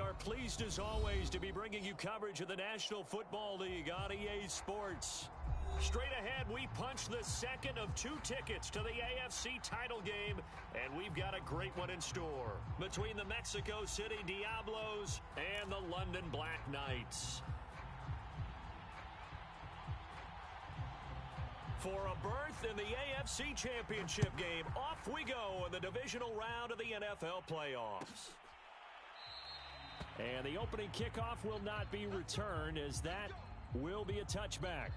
are pleased as always to be bringing you coverage of the National Football League on EA Sports. Straight ahead, we punch the second of 2 tickets to the AFC title game, and we've got a great one in store between the Mexico City Diablos and the London Black Knights. For a berth in the AFC Championship game, off we go in the divisional round of the NFL playoffs. And the opening kickoff will not be returned, as that will be a touchback.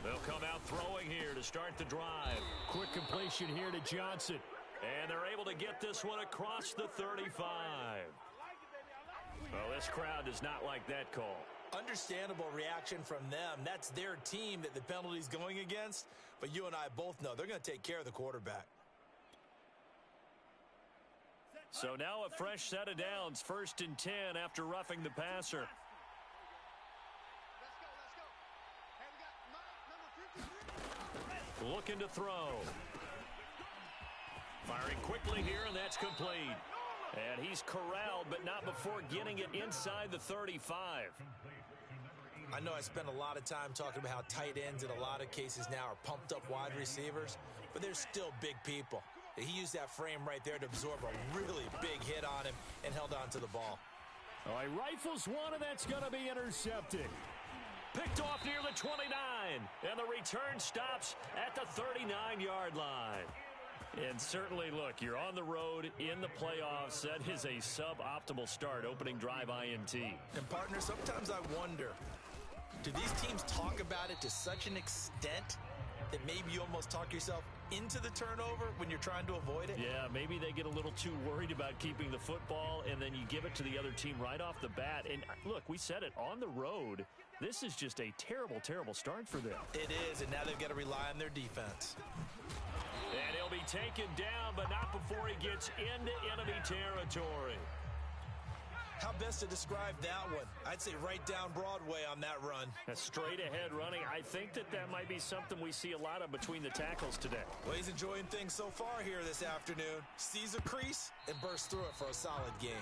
They'll come out throwing here to start the drive. Quick completion here to Johnson. And they're able to get this one across the 35. Well, this crowd does not like that call. Understandable reaction from them. That's their team that the penalty's going against. But you and I both know they're going to take care of the quarterback. So now a fresh set of downs. 1st and 10 after roughing the passer. Looking to throw. Firing quickly here, and that's complete. And he's corralled, but not before getting it inside the 35. I know I spent a lot of time talking about how tight ends in a lot of cases now are pumped up wide receivers, but they're still big people. He used that frame right there to absorb a really big hit on him and held on to the ball. All right, rifles one, and that's going to be intercepted. Picked off near the 29, and the return stops at the 39-yard line. And certainly, look, you're on the road in the playoffs. That is a suboptimal start, opening drive INT. And, partner, sometimes I wonder, do these teams talk about it to such an extent that maybe you almost talk yourself into the turnover when you're trying to avoid it? Yeah, maybe they get a little too worried about keeping the football, and then you give it to the other team right off the bat. And, look, we said it, on the road, this is just a terrible, terrible start for them. It is, and now they've got to rely on their defense. And he'll be taken down, but not before he gets into enemy territory. How best to describe that one? I'd say right down Broadway on that run. A straight ahead running. I think that might be something we see a lot of between the tackles today. Well, he's enjoying things so far here this afternoon. Sees a crease and bursts through it for a solid gain.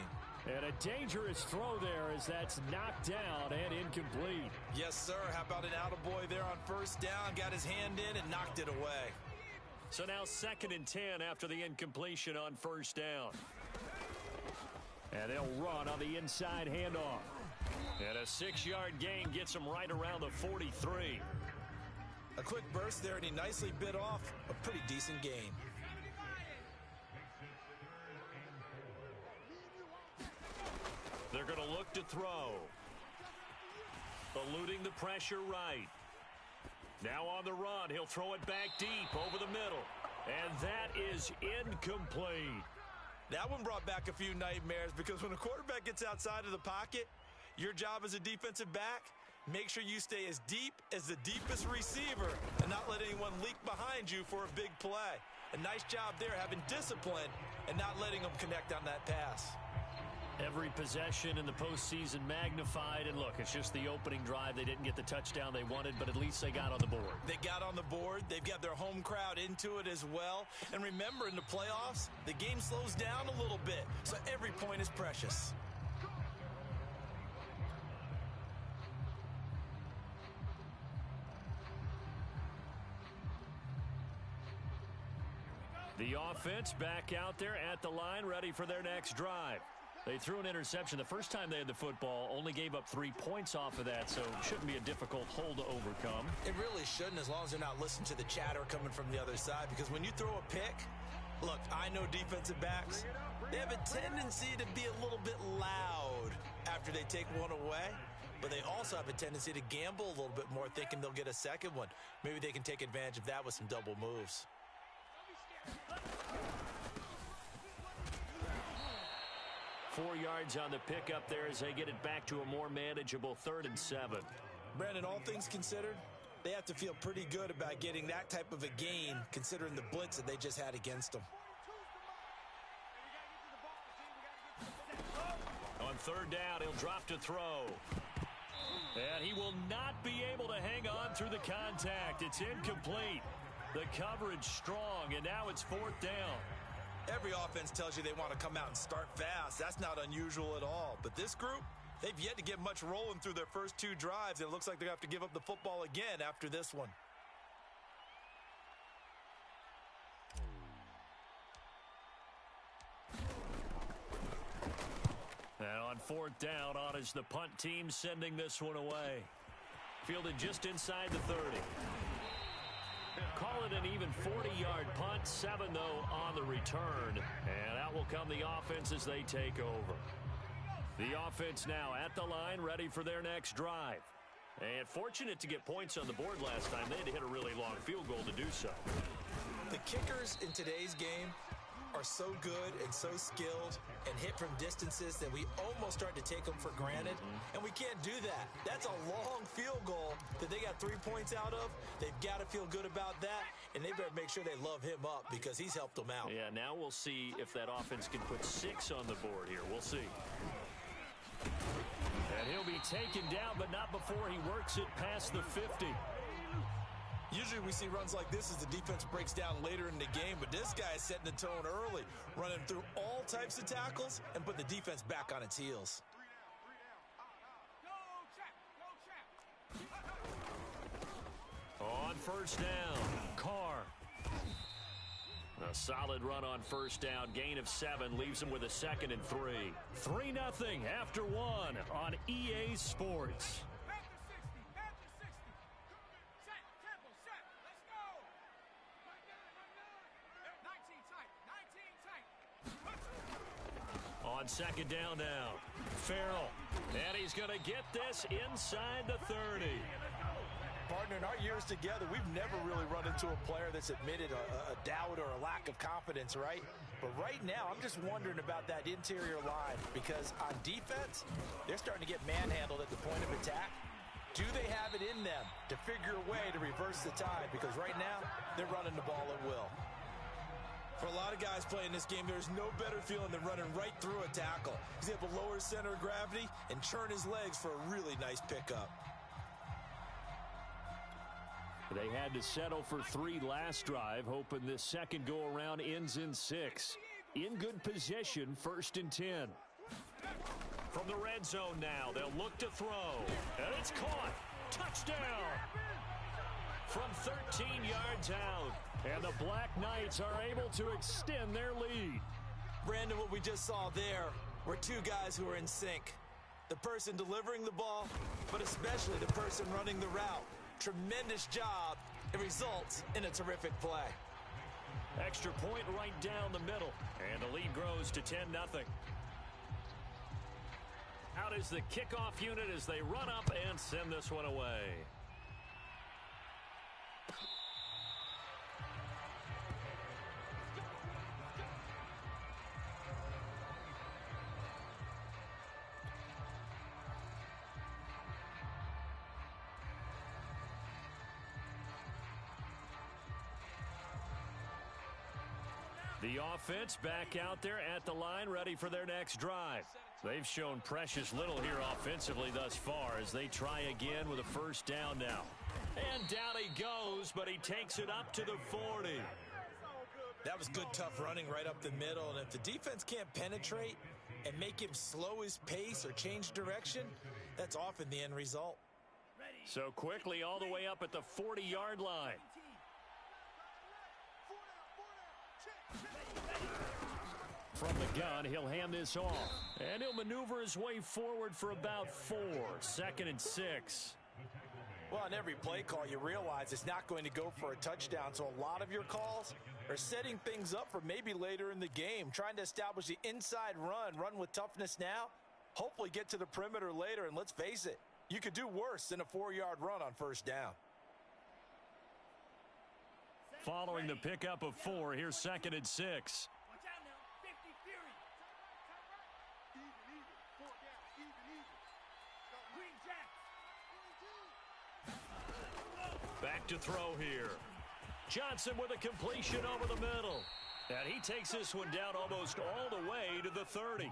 And a dangerous throw there as that's knocked down and incomplete. Yes, sir. How about an attaboy there on 1st down? Got his hand in and knocked it away. So now 2nd and 10 after the incompletion on 1st down. And they'll run on the inside handoff. And a 6-yard gain gets them right around the 43. A quick burst there, and he nicely bit off a pretty decent gain. They're going to look to throw. Eluding the pressure right. Now on the run, he'll throw it back deep over the middle. And that is incomplete. That one brought back a few nightmares because when a quarterback gets outside of the pocket, your job as a defensive back, make sure you stay as deep as the deepest receiver and not let anyone leak behind you for a big play. A nice job there having discipline and not letting them connect on that pass. Every possession in the postseason magnified, and look, it's just the opening drive. They didn't get the touchdown they wanted, but at least they got on the board. They got on the board. They've got their home crowd into it as well. And remember, in the playoffs, the game slows down a little bit, so every point is precious. The offense back out there at the line, ready for their next drive. They threw an interception the first time they had the football, only gave up 3 points off of that, so it shouldn't be a difficult hole to overcome. It really shouldn't, as long as they're not listening to the chatter coming from the other side, because when you throw a pick, look, I know defensive backs, they have a tendency to be a little bit loud after they take one away, but they also have a tendency to gamble a little bit more, thinking they'll get a second one. Maybe they can take advantage of that with some double moves. 4 yards on the pickup there as they get it back to a more manageable 3rd and 7. Brandon, all things considered, They have to feel pretty good about getting that type of a gain, considering the blitz that they just had against them. On third down, he'll drop to throw. And he will not be able to hang on through the contact. It's incomplete. The coverage strong, and now it's fourth down. Every offense tells you they want to come out and start fast. That's not unusual at all. But this group, they've yet to get much rolling through their first two drives, and it looks like they're going to have to give up the football again after this one. And on fourth down, on is the punt team sending this one away. Fielded just inside the 30. Call it an even 40-yard punt. 7, though, on the return. And out will come the offense as they take over. The offense now at the line, ready for their next drive. And fortunate to get points on the board last time. They had to hit a really long field goal to do so. The kickers in today's game are so good and so skilled and hit from distances that we almost start to take them for granted, and we can't do that. That's a long field goal that they got 3 points out of. They've got to feel good about that, and they better make sure they love him up because he's helped them out. Yeah, now we'll see if that offense can put 6 on the board here. We'll see. And he'll be taken down, but not before he works it past the 50. Usually we see runs like this as the defense breaks down later in the game, but this guy is setting the tone early, running through all types of tackles and put the defense back on its heels. On first down, Carr. A solid run on first down, gain of 7, leaves him with a 2nd and 3. 3-0 after 1 on EA Sports. On second down now, Farrell, and he's going to get this inside the 30. Partner, in our years together, we've never really run into a player that's admitted a doubt or a lack of confidence, right? But right now, I'm just wondering about that interior line because on defense, they're starting to get manhandled at the point of attack. Do they have it in them to figure a way to reverse the tide? Because right now, they're running the ball at will. For a lot of guys playing this game, there's no better feeling than running right through a tackle. He's able to lower his center of gravity and churn his legs for a really nice pickup. They had to settle for 3 last drive, hoping this second go-around ends in 6. In good position, 1st and 10. From the red zone now, they'll look to throw. And it's caught. Touchdown! From 13 yards out. And the Black Knights are able to extend their lead. Brandon, what we just saw there were 2 guys who are in sync. The person delivering the ball, but especially the person running the route. Tremendous job. It results in a terrific play. Extra point right down the middle. And the lead grows to 10-0. Out is the kickoff unit as they run up and send this one away. The offense back out there at the line, ready for their next drive. They've shown precious little here offensively thus far as they try again with a first down now. And down he goes, but he takes it up to the 40. That was good, tough running right up the middle. And if the defense can't penetrate and make him slow his pace or change direction, that's often the end result. So quickly all the way up at the 40-yard line. From the gun, he'll hand this off. And he'll maneuver his way forward for about 4. 2nd and 6. Well, on every play call, you realize it's not going to go for a touchdown. So a lot of your calls are setting things up for maybe later in the game, trying to establish the inside run with toughness now, hopefully get to the perimeter later. And let's face it, you could do worse than a 4-yard run on first down. Following the pickup of 4, here's 2nd and 6. Back to throw here. Johnson with a completion over the middle. And he takes this one down almost all the way to the 30.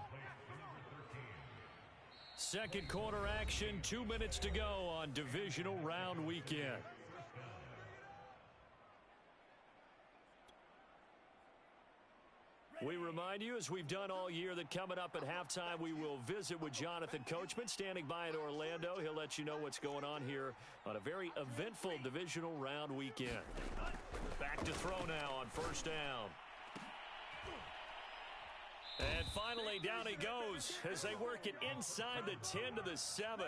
Second quarter action, 2 minutes to go on divisional round weekend. We remind you, as we've done all year, that coming up at halftime, we will visit with Jonathan Coachman, standing by in Orlando. He'll let you know what's going on here on a very eventful divisional round weekend. Back to throw now on first down. And finally, down he goes as they work it inside the 10 to the 7.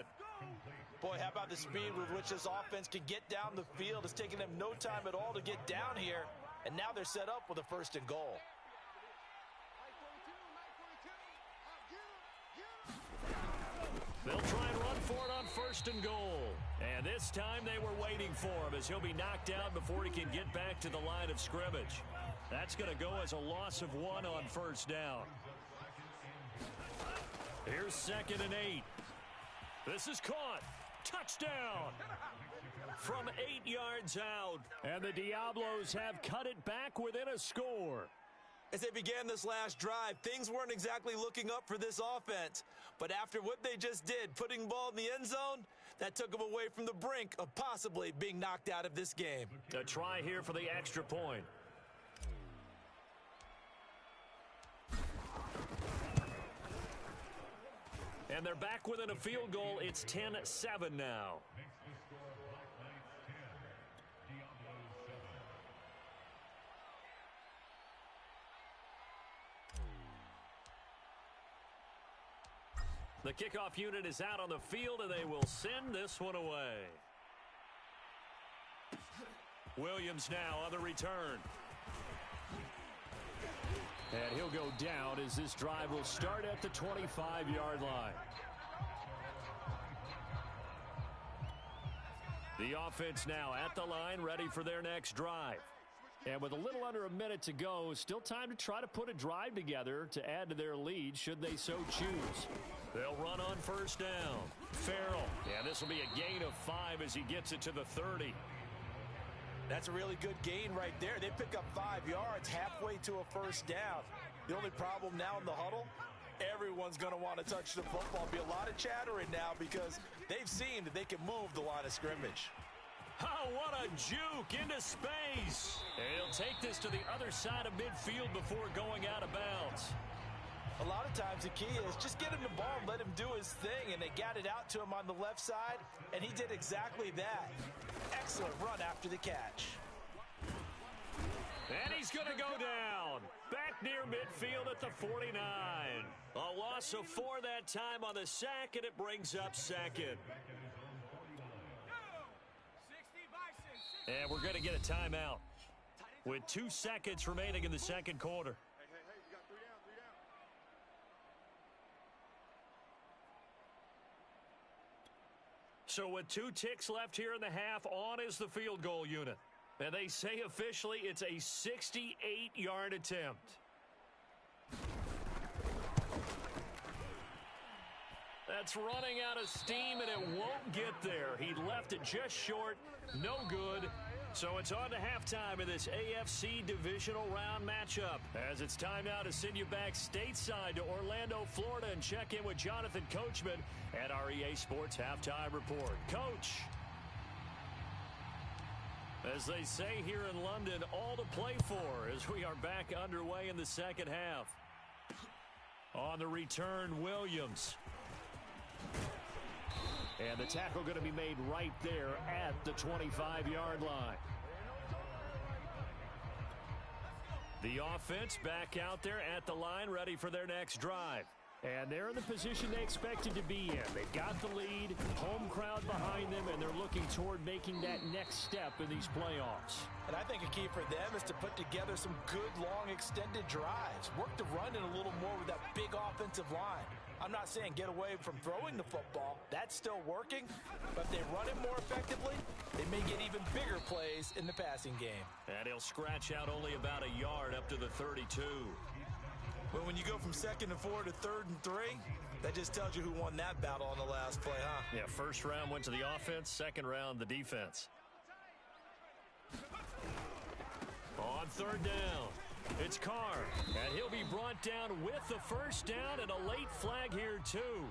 Boy, how about the speed with which this offense can get down the field? It's taken them no time at all to get down here, and now they're set up with a first and goal. They'll try and run for it on first and goal. And this time they were waiting for him as he'll be knocked down before he can get back to the line of scrimmage. That's going to go as a loss of 1 on first down. Here's 2nd and 8. This is caught. Touchdown. From 8 yards out. And the Diablos have cut it back within a score. As they began this last drive, things weren't exactly looking up for this offense. But after what they just did, putting the ball in the end zone, that took them away from the brink of possibly being knocked out of this game. A try here for the extra point. And they're back within a field goal. It's 10-7 now. The kickoff unit is out on the field, and they will send this one away. Williams now on the return. And he'll go down as this drive will start at the 25-yard line. The offense now at the line, ready for their next drive. And with a little under a minute to go, still time to try to put a drive together to add to their lead should they so choose. They'll run on first down. Farrell. Yeah, this will be a gain of 5 as he gets it to the 30. That's a really good gain right there. They pick up 5 yards halfway to a first down. The only problem now in the huddle, everyone's going to want to touch the football. Be a lot of chattering now because they've seen that they can move the line of scrimmage. Oh, what a juke into space. And he'll take this to the other side of midfield before going out of bounds. A lot of times the key is just get him the ball and let him do his thing, and they got it out to him on the left side, and he did exactly that. Excellent run after the catch. And he's going to go down. Back near midfield at the 49. A loss of 4 that time on the sack, and it brings up 2nd. And we're going to get a timeout with 2 seconds remaining in the second quarter. So with 2 ticks left here in the half, on is the field goal unit. And they say officially it's a 68-yard attempt. That's running out of steam, and it won't get there. He left it just short. No good. So it's on to halftime in this AFC divisional round matchup. As it's time now to send you back stateside to Orlando, Florida, and check in with Jonathan Coachman at our EA Sports Halftime Report. Coach, as they say here in London, all to play for as we are back underway in the second half. On the return, Williams. And the tackle going to be made right there at the 25-yard line. The offense back out there at the line, ready for their next drive. And they're in the position they expected to be in. They've got the lead, home crowd behind them, and they're looking toward making that next step in these playoffs. And I think a key for them is to put together some good, long, extended drives. Work the run in a little more with that big offensive line. I'm not saying get away from throwing the football. That's still working. But if they run it more effectively, they may get even bigger plays in the passing game. And he'll scratch out only about a yard up to the 32. But when you go from 2nd and 4 to 3rd and 3, that just tells you who won that battle on the last play, huh? Yeah, first round went to the offense, second round the defense. On third down, it's Carr, and he'll be brought down with the first down and a late flag here too.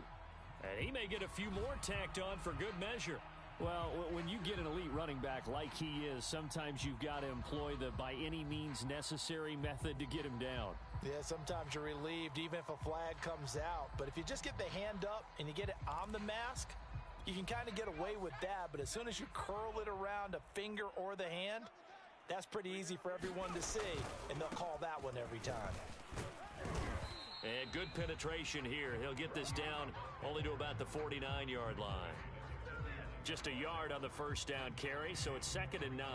And he may get a few more tacked on for good measure. Well, when you get an elite running back like he is, sometimes you've got to employ the by any means necessary method to get him down. Yeah, sometimes you're relieved even if a flag comes out. But if you just get the hand up and you get it on the mask, you can kind of get away with that. But as soon as you curl it around a finger or the hand, that's pretty easy for everyone to see, and they'll call that one every time. And good penetration here. He'll get this down only to about the 49-yard line. Just a yard on the first down carry, so it's 2nd and 9.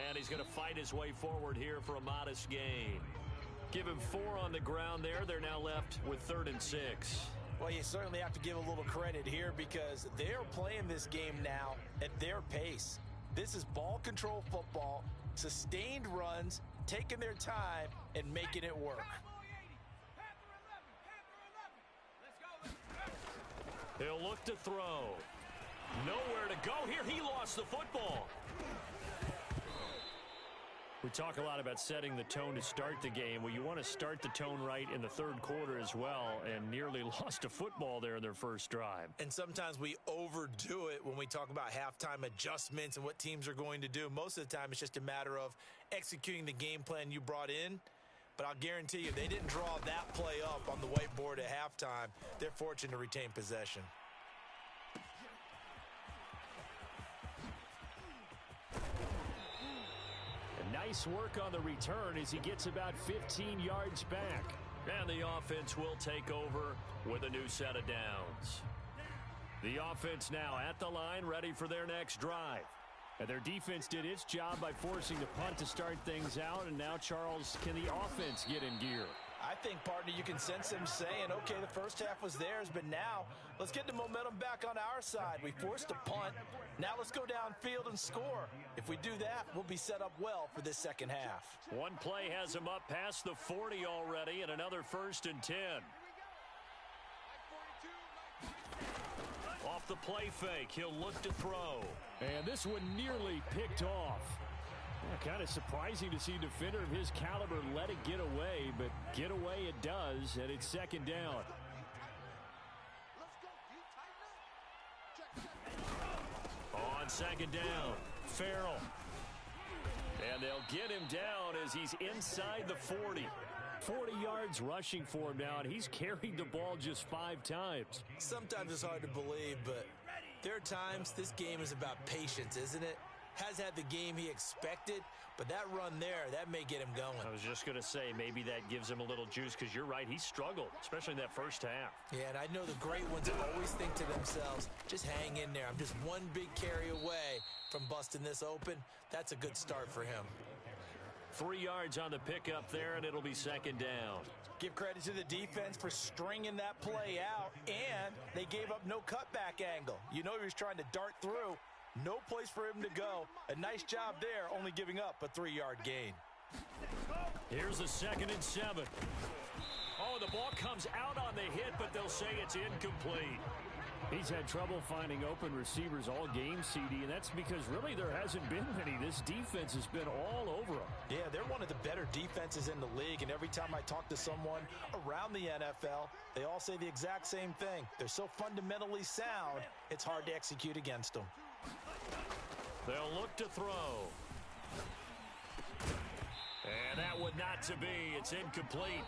And he's going to fight his way forward here for a modest gain. Give him 4 on the ground there. They're now left with 3rd and 6. Well, you certainly have to give a little credit here because they're playing this game now at their pace. This is ball control football, sustained runs, taking their time, and making it work. He'll look to throw. Nowhere to go here. He lost the football. We talk a lot about setting the tone to start the game. Well, you want to start the tone right in the third quarter as well, and nearly lost a football there in their first drive. And sometimes we overdo it when we talk about halftime adjustments and what teams are going to do. Most of the time, it's just a matter of executing the game plan you brought in. But I'll guarantee you, if they didn't draw that play up on the whiteboard at halftime, they're fortunate to retain possession. Nice work on the return as he gets about 15 yards back. And the offense will take over with a new set of downs. The offense now at the line, ready for their next drive. And their defense did its job by forcing the punt to start things out. And now, Charles, can the offense get in gear? I think, partner, you can sense them saying, okay, the first half was theirs, but now let's get the momentum back on our side. We forced a punt. Now let's go downfield and score. If we do that, we'll be set up well for this second half. One play has him up past the 40 already, and another 1st and 10. Off the play fake, he'll look to throw. And this one nearly picked off. Kind of surprising to see a defender of his caliber let it get away, but get away it does, and it's 2nd down. On 2nd down, Farrell. And they'll get him down as he's inside the 40. 40 yards rushing for him now, and he's carried the ball just 5 times. Sometimes it's hard to believe, but there are times this game is about patience, isn't it? Has had the game he expected, but that run there, that may get him going. I was just going to say, maybe that gives him a little juice, because you're right, he struggled, especially in that first half. Yeah, and I know the great ones always think to themselves, just hang in there. I'm just one big carry away from busting this open. That's a good start for him. 3 yards on the pickup there, and it'll be 2nd down. Give credit to the defense for stringing that play out, and they gave up no cutback angle. You know he was trying to dart through. No place for him to go. A nice job there, only giving up a 3-yard gain. Here's a 2nd and 7. Oh, the ball comes out on the hit, but they'll say it's incomplete. He's had trouble finding open receivers all game, CD, and that's because really there hasn't been many. This defense has been all over them. Yeah, they're one of the better defenses in the league, and every time I talk to someone around the NFL, they all say the exact same thing. They're so fundamentally sound, it's hard to execute against them. They'll look to throw. And that one not to be. It's incomplete.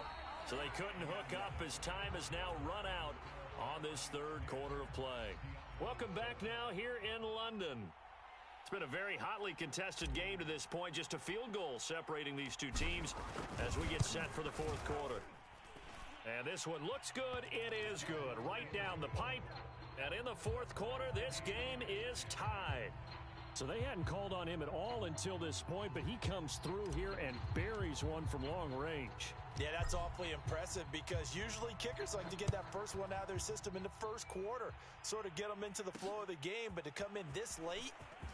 So they couldn't hook up as time has now run out on this third quarter of play. Welcome back now here in London. It's been a very hotly contested game to this point. Just a field goal separating these two teams as we get set for the fourth quarter. And this one looks good. It is good. Right down the pipe. And in the fourth quarter, this game is tied. So they hadn't called on him at all until this point, but he comes through here and buries one from long range. Yeah, that's awfully impressive because usually kickers like to get that first one out of their system in the first quarter, sort of get them into the flow of the game, but to come in this late,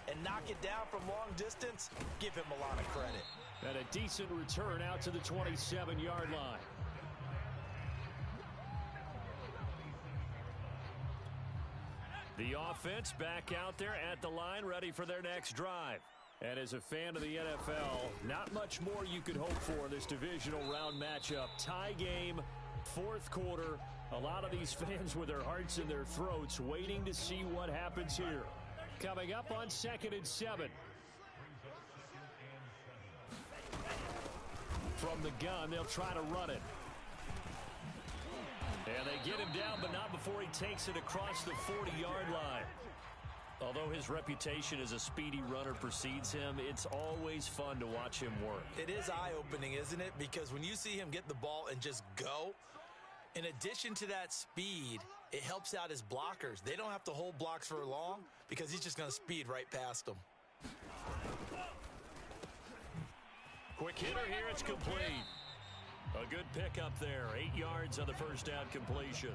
and knock it down from long distance, give him a lot of credit. And a decent return out to the 27-yard line. The offense back out there at the line, ready for their next drive. And as a fan of the NFL, not much more you could hope for in this divisional round matchup. Tie game, fourth quarter. A lot of these fans with their hearts in their throats waiting to see what happens here. Coming up on 2nd and 7. From the gun, they'll try to run it. And they get him down, but not before he takes it across the 40-yard line. Although his reputation as a speedy runner precedes him, it's always fun to watch him work. It is eye-opening, isn't it? Because when you see him get the ball and just go, in addition to that speed, it helps out his blockers. They don't have to hold blocks for long because he's just going to speed right past them. Quick hitter here, it's complete. A good pickup there, 8 yards on the first down completion.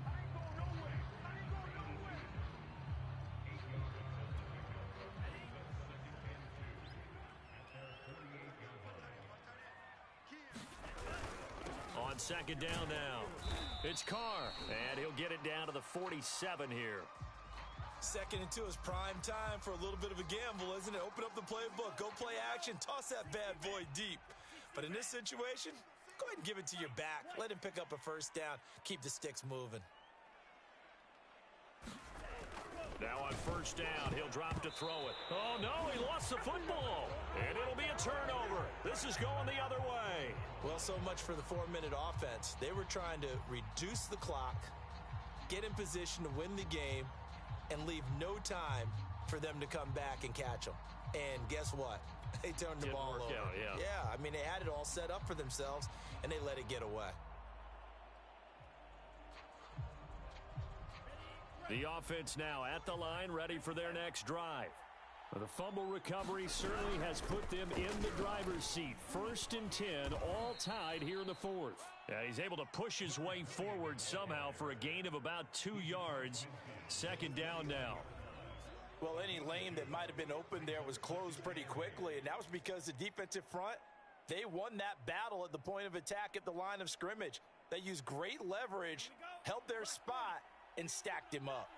On 2nd down now, it's Carr, and he'll get it down to the 47 here. 2nd and 2 is prime time for a little bit of a gamble, isn't it? Open up the playbook, go play action, toss that bad boy deep. But in this situation, go ahead and give it to your back. Let him pick up a first down. Keep the sticks moving. Now on 1st down, he'll drop to throw it. Oh, no, he lost the football. And it'll be a turnover. This is going the other way. Well, so much for the 4-minute offense. They were trying to reduce the clock, get in position to win the game, and leave no time for them to come back and catch them. And guess what? They turned the ball over. Yeah, I mean, they had it all set up for themselves, and they let it get away. The offense now at the line, ready for their next drive. The fumble recovery certainly has put them in the driver's seat. 1st and 10, all tied here in the 4th. He's able to push his way forward somehow for a gain of about 2 yards. 2nd down now. Well, any lane that might have been open there was closed pretty quickly, and that was because the defensive front, they won that battle at the point of attack at the line of scrimmage. They used great leverage, held their spot, and stacked him up.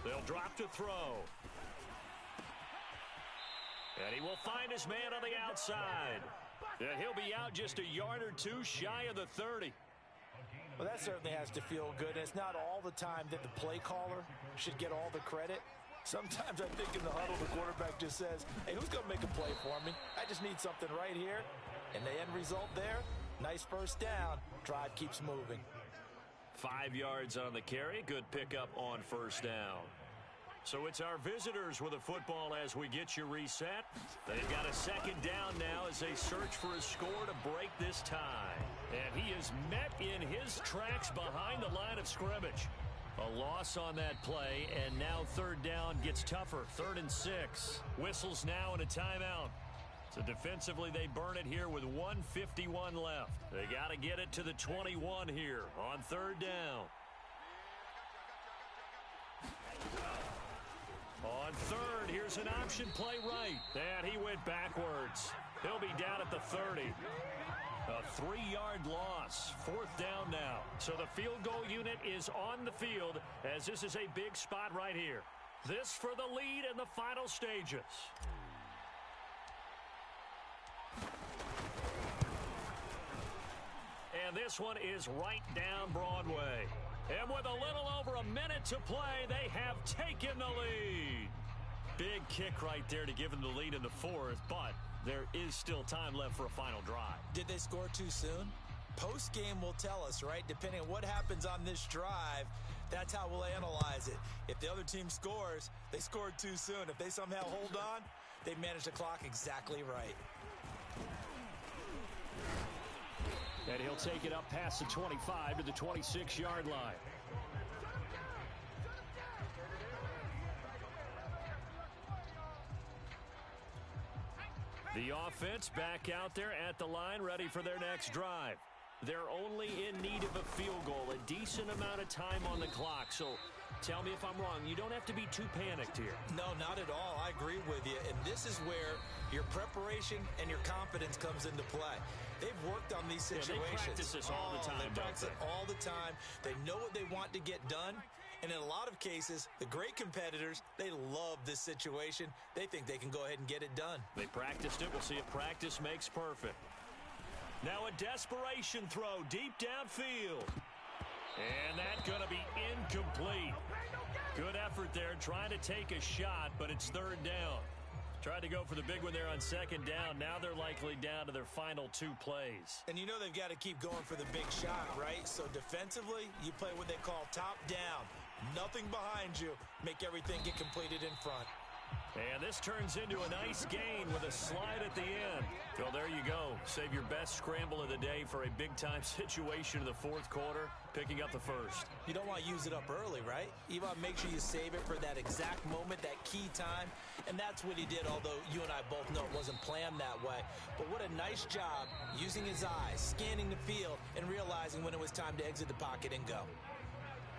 They'll drop to throw. And he will find his man on the outside. And he'll be out just a yard or two shy of the 30. Well, that certainly has to feel good. And it's not all the time that the play caller should get all the credit. Sometimes I think in the huddle, the quarterback just says, hey, who's going to make a play for me? I just need something right here. And the end result there, nice first down. Drive keeps moving. 5 yards on the carry. Good pickup on 1st down. So it's our visitors with a football as we get you reset. They've got a 2nd down now as they search for a score to break this tie. And he is met in his tracks behind the line of scrimmage. A loss on that play, and now 3rd down gets tougher. 3rd and 6. Whistles now and a timeout. So defensively, they burn it here with 1:51 left. They got to get it to the 21 here on 3rd down. On 3rd, here's an option play right. And he went backwards. He'll be down at the 30. A 3-yard loss. 4th down now. So the field goal unit is on the field as this is a big spot right here. This for the lead in the final stages. And this one is right down Broadway. And with a little over a minute to play, they have taken the lead. Big kick right there to give them the lead in the 4th, but there is still time left for a final drive. Did they score too soon? Post-game will tell us, right? Depending on what happens on this drive, that's how we'll analyze it. If the other team scores, they scored too soon. If they somehow hold on, they manage the clock exactly right. And he'll take it up past the 25 to the 26-yard line. The offense back out there at the line, ready for their next drive. They're only in need of a field goal, a decent amount of time on the clock. So Tell me if I'm wrong. You don't have to be too panicked here. No, not at all. I agree with you. And this is where your preparation and your confidence comes into play. They've worked on these situations. They practice this all the time. They practice it all the time. They know what they want to get done. And in a lot of cases, the great competitors, they love this situation. They think they can go ahead and get it done. They practiced it. We'll see if practice makes perfect. Now a desperation throw deep downfield. And that's going to be incomplete. Good effort there trying to take a shot, but it's third down. Tried to go for the big one there on second down. Now they're likely down to their final 2 plays. And you know they've got to keep going for the big shot, right? So defensively, you play what they call top down. Nothing behind you. Make everything get completed in front. And this turns into a nice gain with a slide at the end. Well, there you go. Save your best scramble of the day for a big-time situation in the fourth quarter, picking up the first. You don't want to use it up early, right? You want to make sure you save it for that exact moment, that key time. And that's what he did, although you and I both know it wasn't planned that way. But what a nice job using his eyes, scanning the field, and realizing when it was time to exit the pocket and go.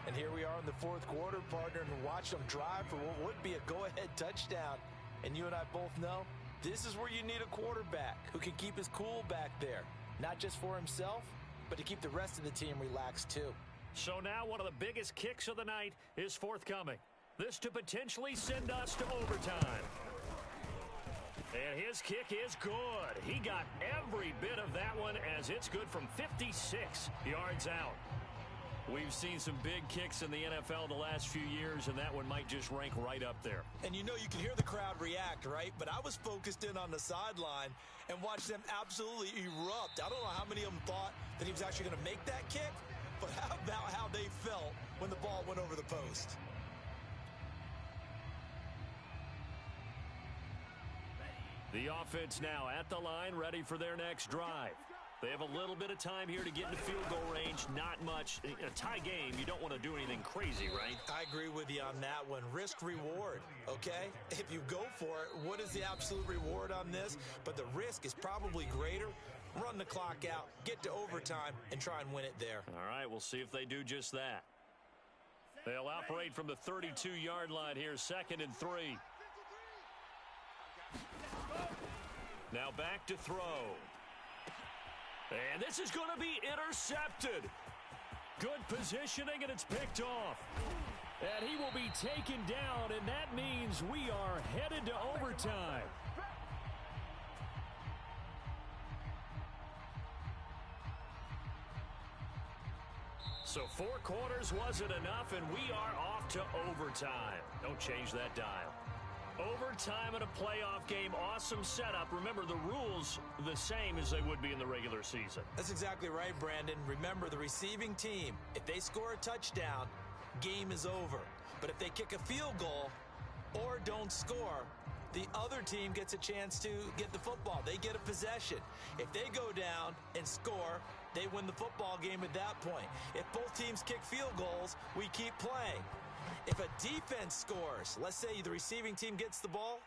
And here we are in the fourth quarter, partner, and watch them drive for what would be a go-ahead touchdown. And you and I both know this is where you need a quarterback who can keep his cool back there. Not just for himself, but to keep the rest of the team relaxed too. So now one of the biggest kicks of the night is forthcoming. This to potentially send us to overtime. And his kick is good. He got every bit of that one as it's good from 56 yards out. We've seen some big kicks in the NFL the last few years, and that one might just rank right up there. And you know you can hear the crowd react, right? But I was focused in on the sideline and watched them absolutely erupt. I don't know how many of them thought that he was actually going to make that kick, but how about how they felt when the ball went over the post? The offense now at the line, ready for their next drive. They have a little bit of time here to get into field goal range. Not much. In a tie game, you don't want to do anything crazy, right? I agree with you on that one. Risk-reward, okay? If you go for it, what is the absolute reward on this? But the risk is probably greater. Run the clock out, get to overtime, and try and win it there. All right, we'll see if they do just that. They'll operate from the 32-yard line here, 2nd and 3. Now back to throw. And this is going to be intercepted. Good positioning, and it's picked off. And he will be taken down, and that means we are headed to overtime. So 4 quarters wasn't enough, and we are off to overtime. Don't change that dial. Overtime in a playoff game, awesome setup. Remember, the rules the same as they would be in the regular season. That's exactly right, Brandon. Remember, the receiving team, if they score a touchdown, game is over. But if they kick a field goal or don't score, the other team gets a chance to get the football. They get a possession. If they go down and score, they win the football game at that point. If both teams kick field goals, we keep playing. If a defense scores, let's say the receiving team gets the ball,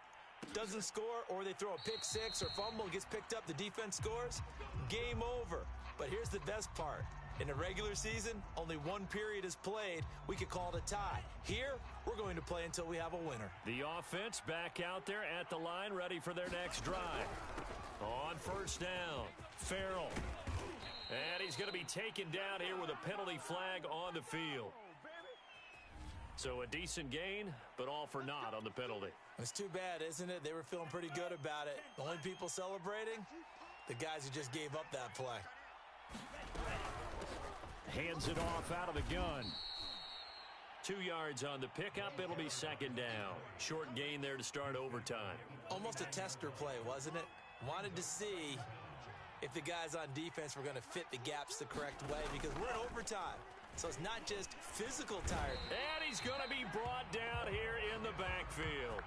doesn't score, or they throw a pick six or fumble, gets picked up, the defense scores, game over. But here's the best part. In the regular season, only 1 period is played. We could call it a tie. Here, we're going to play until we have a winner. The offense back out there at the line, ready for their next drive. On first down, Farrell. And he's going to be taken down here with a penalty flag on the field. So a decent gain, but all for naught on the penalty. It's too bad, isn't it? They were feeling pretty good about it. The only people celebrating, the guys who just gave up that play. Hands it off out of the gun. 2 yards on the pickup. It'll be 2nd down. Short gain there to start overtime. Almost a tester play, wasn't it? Wanted to see if the guys on defense were going to fit the gaps the correct way, because we're in overtime. So it's not just physical tired. And he's going to be brought down here in the backfield.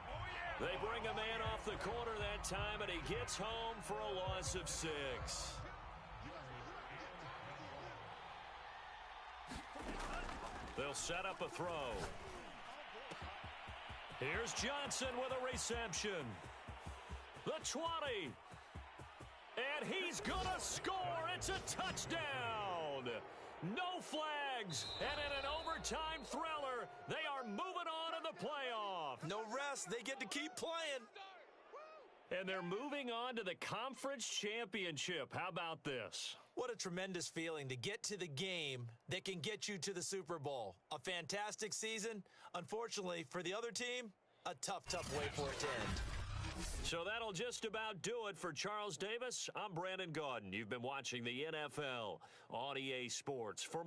They bring a man off the corner that time, and he gets home for a loss of 6. They'll set up a throw. Here's Johnson with a reception. The 20. And he's going to score. It's a touchdown. No flags. And in an overtime thriller, they are moving on to the playoff. No rest. They get to keep playing. And they're moving on to the conference championship. How about this? What a tremendous feeling to get to the game that can get you to the Super Bowl. A fantastic season. Unfortunately, for the other team, a tough way for it to end. So that'll just about do it for Charles Davis. I'm Brandon Gaudin. You've been watching the NFL on EA Sports. For